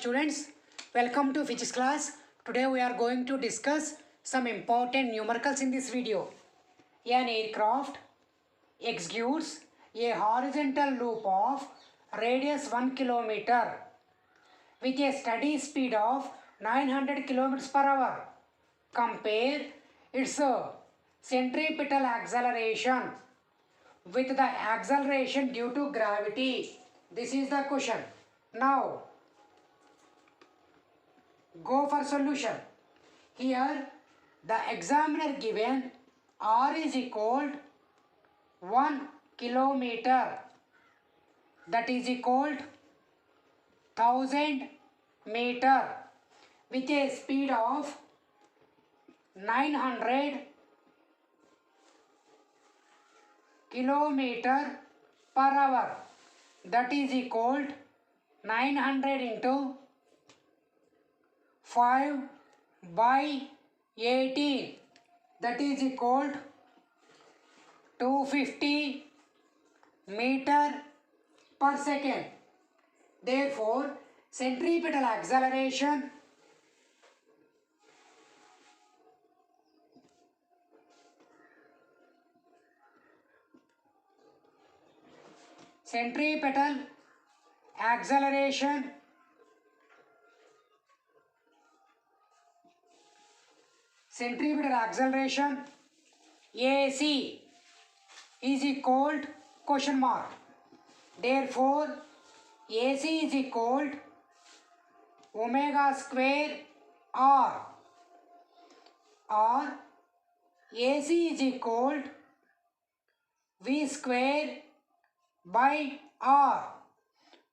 Students, welcome to physics class. Today we are going to discuss some important numericals in this video. An aircraft executes a horizontal loop of radius 1 kilometer with a steady speed of 900 kilometers per hour. Compare its centripetal acceleration with the acceleration due to gravity. This is the question. Now, go for solution. Here, the examiner given r is equal 1 kilometer, that is equal 1000 meter with a speed of 900 kilometer per hour, that is equal 900 into 5 by 18, that is equal 250 meter per second. Therefore, centripetal acceleration AC is equal to question mark. Therefore, AC is equal to omega square R, or AC is equal to V square by R,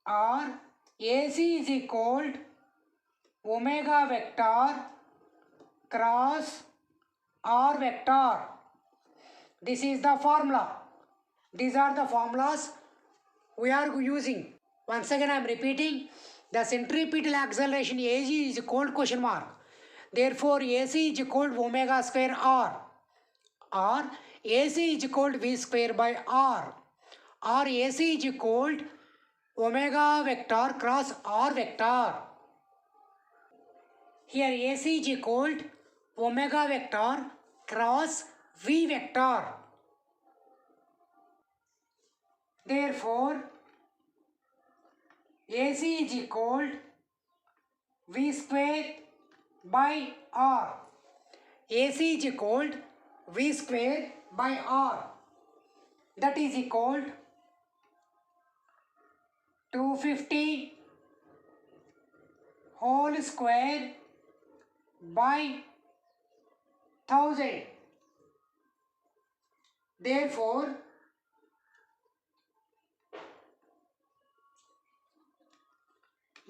or AC is equal to omega vector cross R vector. This is the formula. These are the formulas we are using. Once again I am repeating, the centripetal acceleration AC is equal to question mark. Therefore AC is equal to omega square R, or AC is equal to V square by R, or AC is equal to omega vector cross R vector. Here AC is equal to omega vector cross V vector. Therefore, AC is equal to V square by R. AC is equal to V square by R. That is equal to 250 whole square by 1000. Therefore,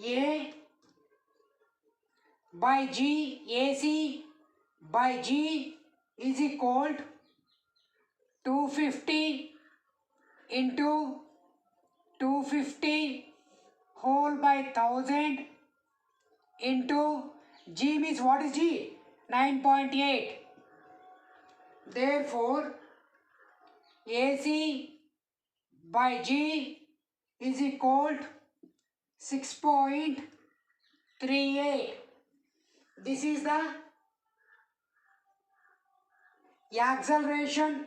A by G, AC by G is equal to 250 into 250 whole by 1000 into G means what is G? 9.8. Therefore, AC by G is equal to 6.38. This is the acceleration.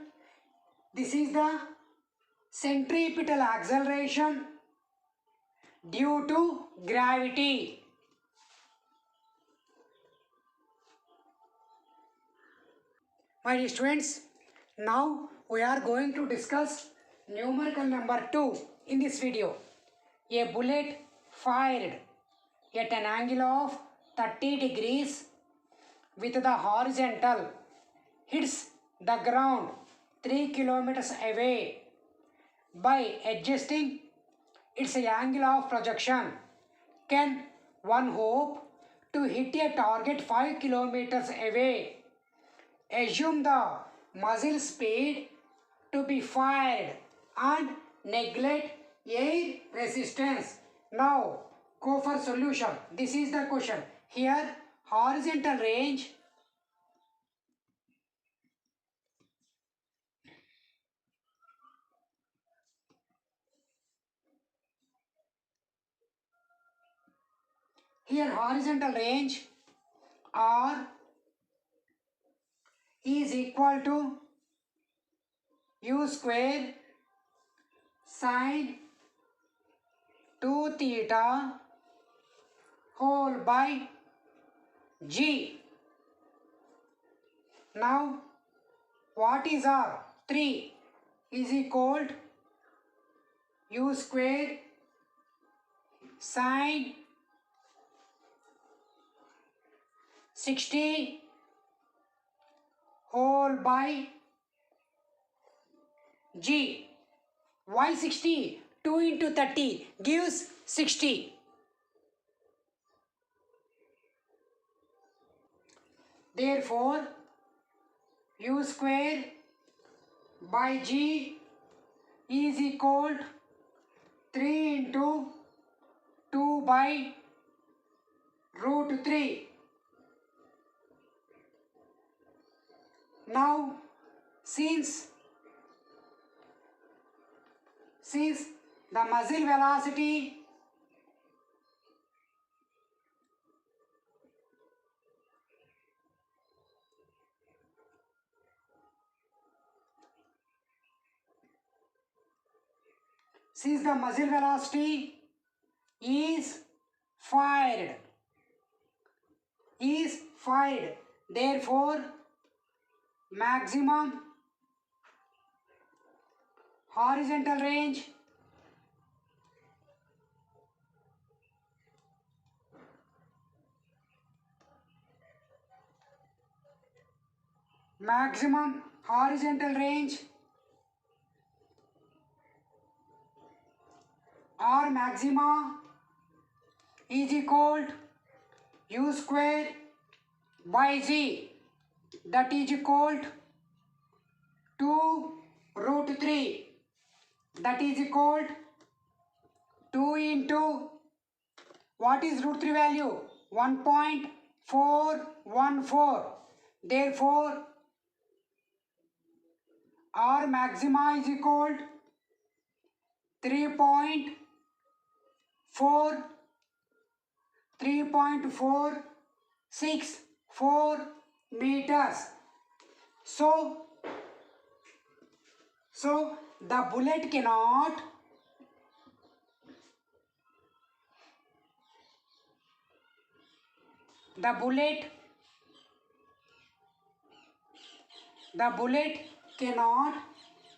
This is the centripetal acceleration due to gravity. My dear students, now we are going to discuss numerical number 2 in this video. A bullet fired at an angle of 30 degrees with the horizontal hits the ground 3 kilometers away. By adjusting its angle of projection, can one hope to hit a target 5 kilometers away? Assume the muzzle speed to be fired and neglect air resistance. Now go for solution. This is the question. Here horizontal range Here horizontal range R is equal to u square sine 2 theta whole by g. Now what is R? 3 is equal to u square sine 60 whole by g. Why 60? 2 into 30 gives 60. Therefore u square by g is equal to 3 into 2 by root 3. Now since the muzzle velocity is fired, therefore maximum horizontal range or maxima is equal to u square by g, that is equal to 2 root 3, that is equal to 2 into what is root 3 value? 1.414. Therefore R maxima is equal to 3.464 meters. So the bullet cannot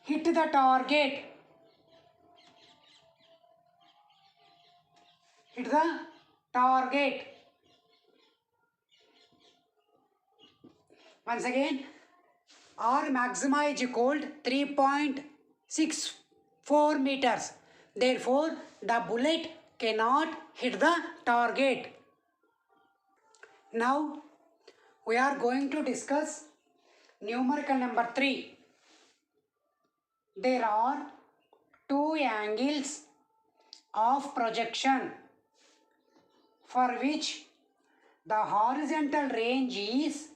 hit the target. Once again, R maxima is equal to 3.64 meters. Therefore, the bullet cannot hit the target. Now, we are going to discuss numerical number 3. There are two angles of projection for which the horizontal range is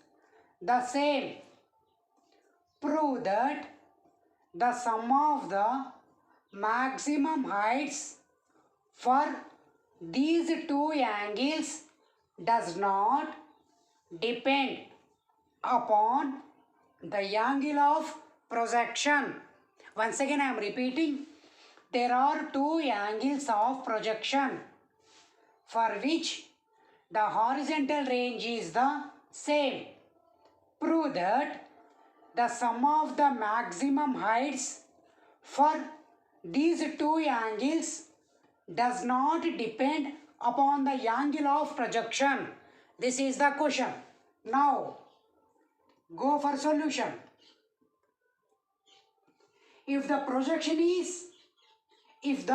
the same. Prove that the sum of the maximum heights for these two angles does not depend upon the angle of projection. Once again I am repeating, there are two angles of projection for which the horizontal range is the same. Prove that the sum of the maximum heights for these two angles does not depend upon the angle of projection. This is the question. Now, go for solution. If the projection is, if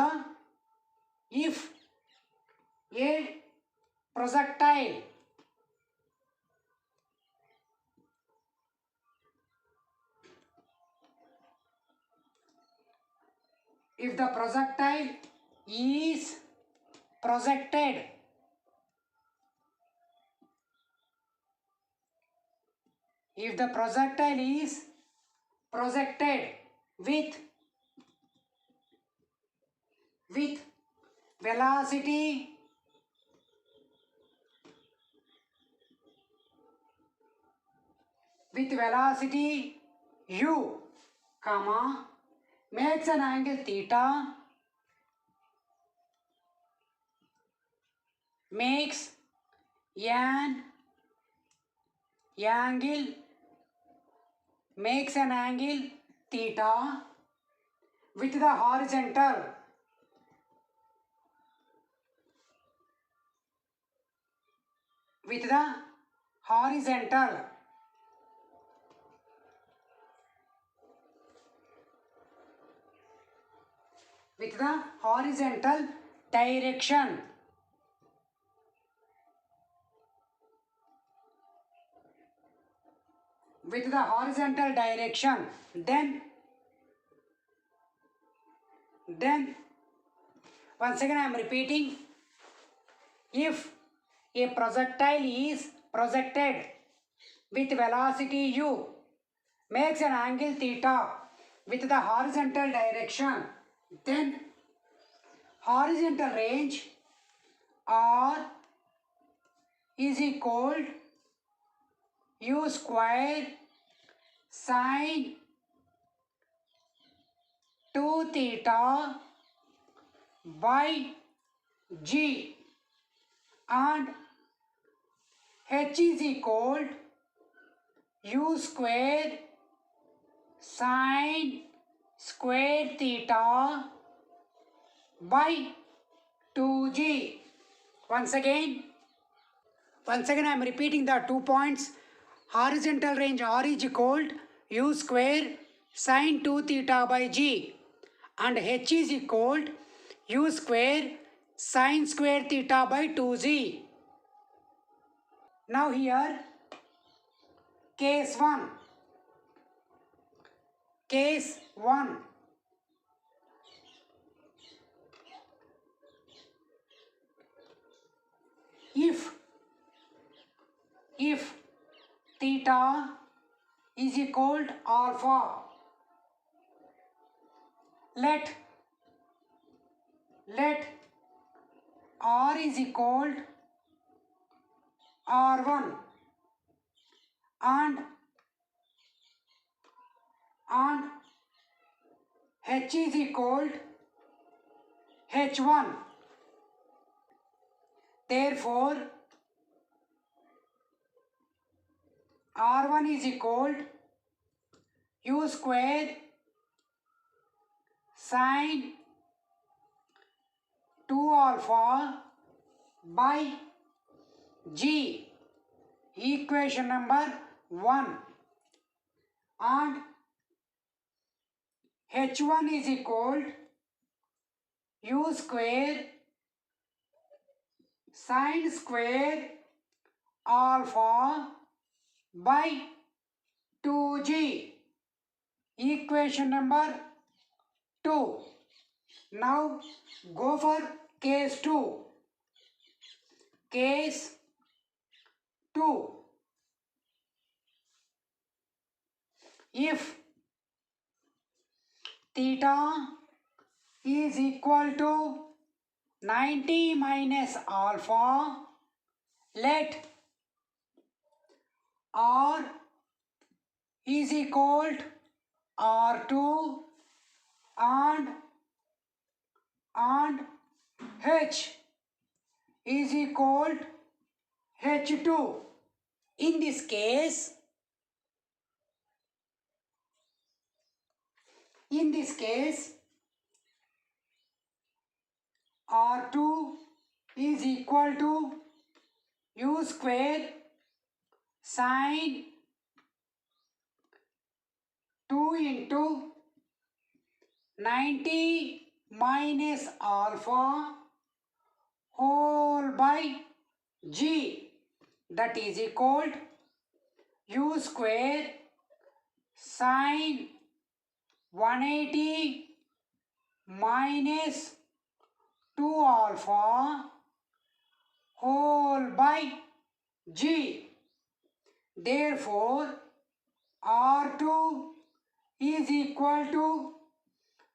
a projectile is projected with velocity with velocity u, comma, makes an angle theta, makes an angle theta with the horizontal direction. Then once again I am repeating, if a projectile is projected with velocity u, makes an angle theta with the horizontal direction, then horizontal range r is equal u square sine 2 theta by g, and h is equal u square sine square theta by 2g. Once again I am repeating the 2 points. Horizontal range r is equal u square sine 2 theta by g, and h is equal u square sine square theta by 2g. Now here case 1. If theta is equal to alpha, let r is equal to r1 and h is equal to h1. Therefore r1 is equal to u square sine 2 alpha by g, equation number 1, and h1 is equal to u square sine square alpha by 2g, equation number 2. Now go for case 2. If theta is equal to 90 minus alpha, let r is equal to r2 and h is equal to h2. In this case r2 is equal to u square sine 2 into 90 minus alpha whole by g, that is equal to u square sine 180 minus 2 alpha whole by g. Therefore r2 is equal to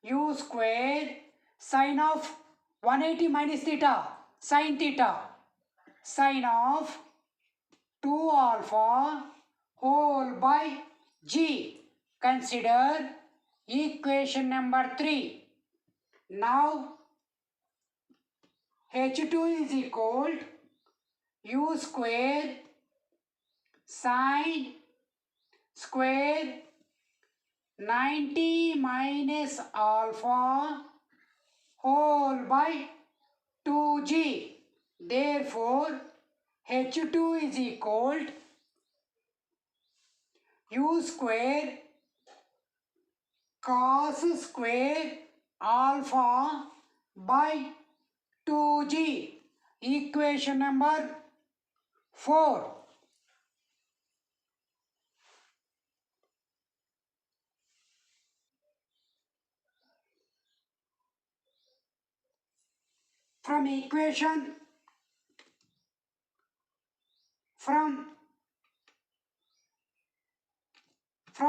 u square sine of 180 minus theta, sine theta, sine of 2 alpha whole by g. Consider equation number 3. Now h2 is equal u square sine square 90 minus alpha whole by 2g. Therefore, h2 is equal u square cos square alpha by 2g. Equation number 4. From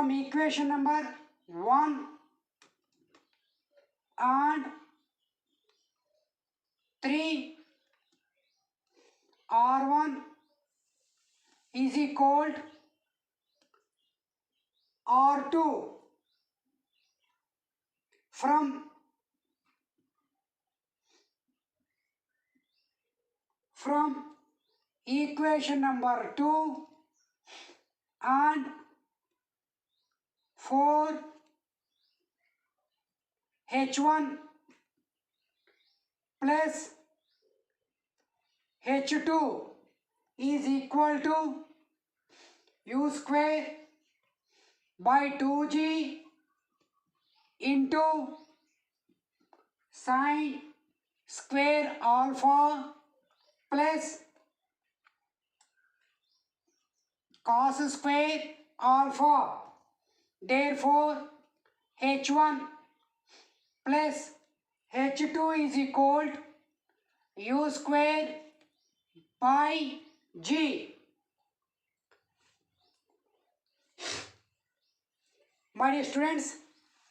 equation number 1 and 3, R1 is equal R2. From equation number 2 and 4, H1 plus H2 is equal to u square by 2g into sine square alpha plus cos square alpha. Therefore, H1 plus H2 is equal to u square by g. My dear students,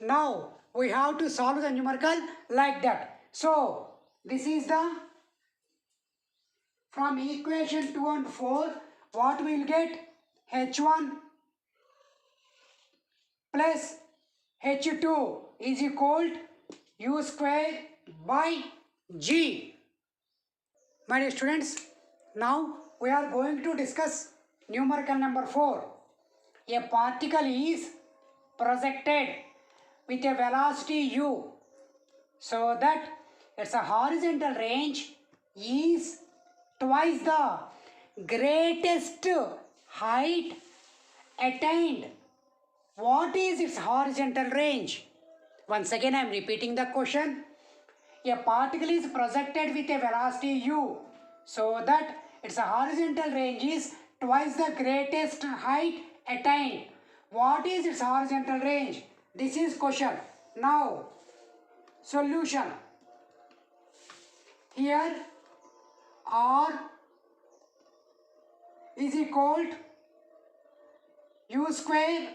now we have to solve the numerical like that. So, this is the from equation 2 and 4, what we will get? H1 plus H2 is equal to u square by g. My dear students, now we are going to discuss numerical number 4. A particle is projected with a velocity u so that its horizontal range is twice the greatest height attained. What is its horizontal range? Once again I am repeating the question. A particle is projected with a velocity u so that its horizontal range is twice the greatest height attained. What is its horizontal range? This is question. Now, solution. Here R is equal to u square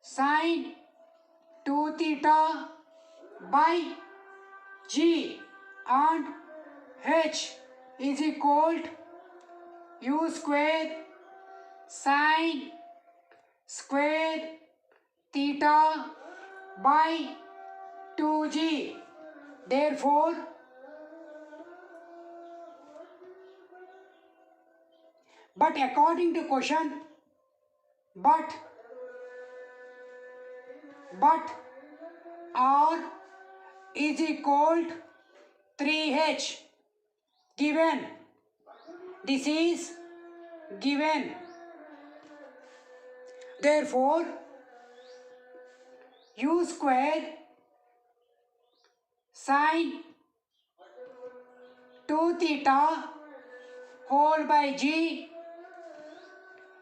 sine 2 theta by g and h is equal to u square sine square theta by 2g. Therefore, but according to question, but R is equal to 3h given. This is given. Therefore, u square sine 2 theta whole by g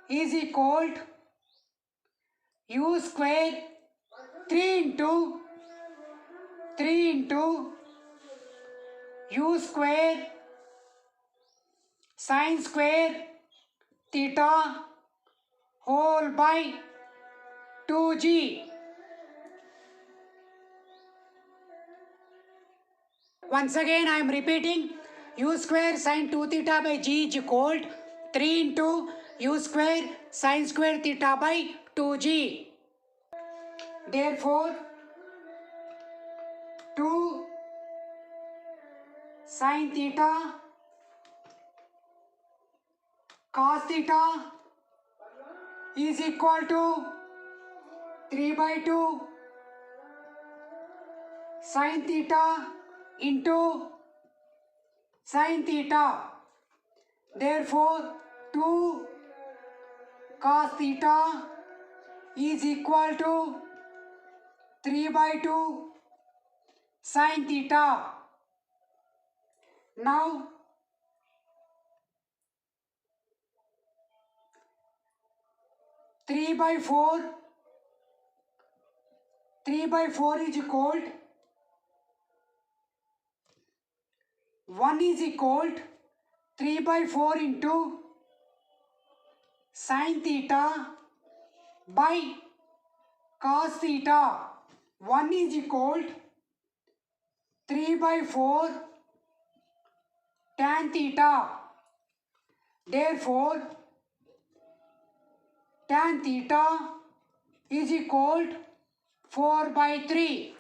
is equal to u square 3 into u square sine square theta whole by 2g. Once again I am repeating, u square sine 2 theta by g is equal to 3 into u square sin square theta by 2g. Therefore 2 sin theta cos theta is equal to 3 by 2 sin theta into sin theta. Therefore 2 cos theta is equal to 3 by 2 sin theta. Now 3 by 4 is equal 1 is equal 3 by 4 into sin theta by cos theta. 1 is equal 3 by 4 tan theta. Therefore tan theta is equal 4 by 3.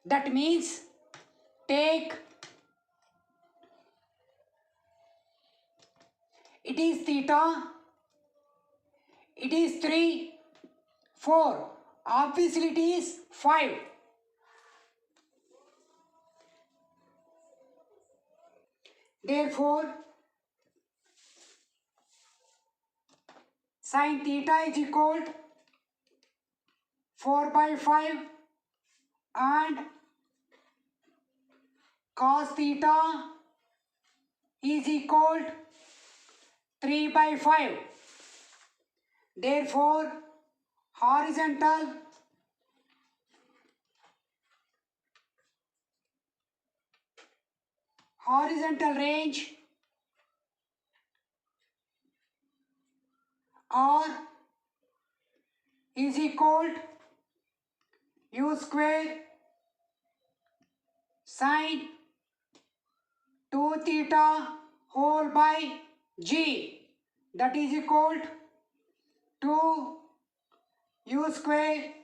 That means take it is theta, it is 3, 4. Obviously it is 5. Therefore sin theta is equal 4 by 5 and cos theta is equal 3 by 5. Therefore horizontal range R is equal u square sin 2 theta whole by g, that is equal to u square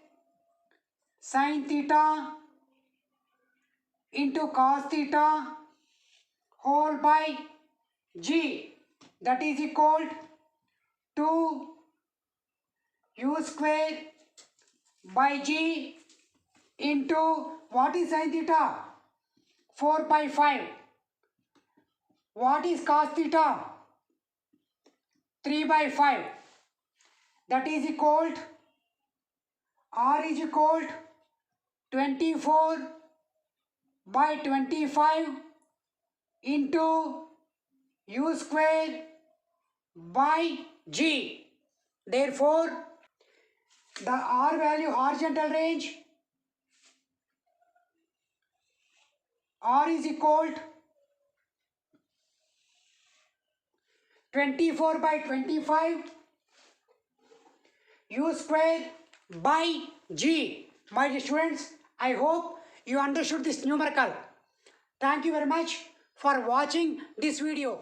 sin theta into cos theta whole by g, that is equal to u square by g into what is sin theta? 4 by 5. What is cos theta? 3 by 5. That is equal R is equal 24 by 25 into u square by g. Therefore the R value horizontal range R is equal 24 by 25 u square by g. My dear students, I hope you understood this numerical. Thank you very much for watching this video.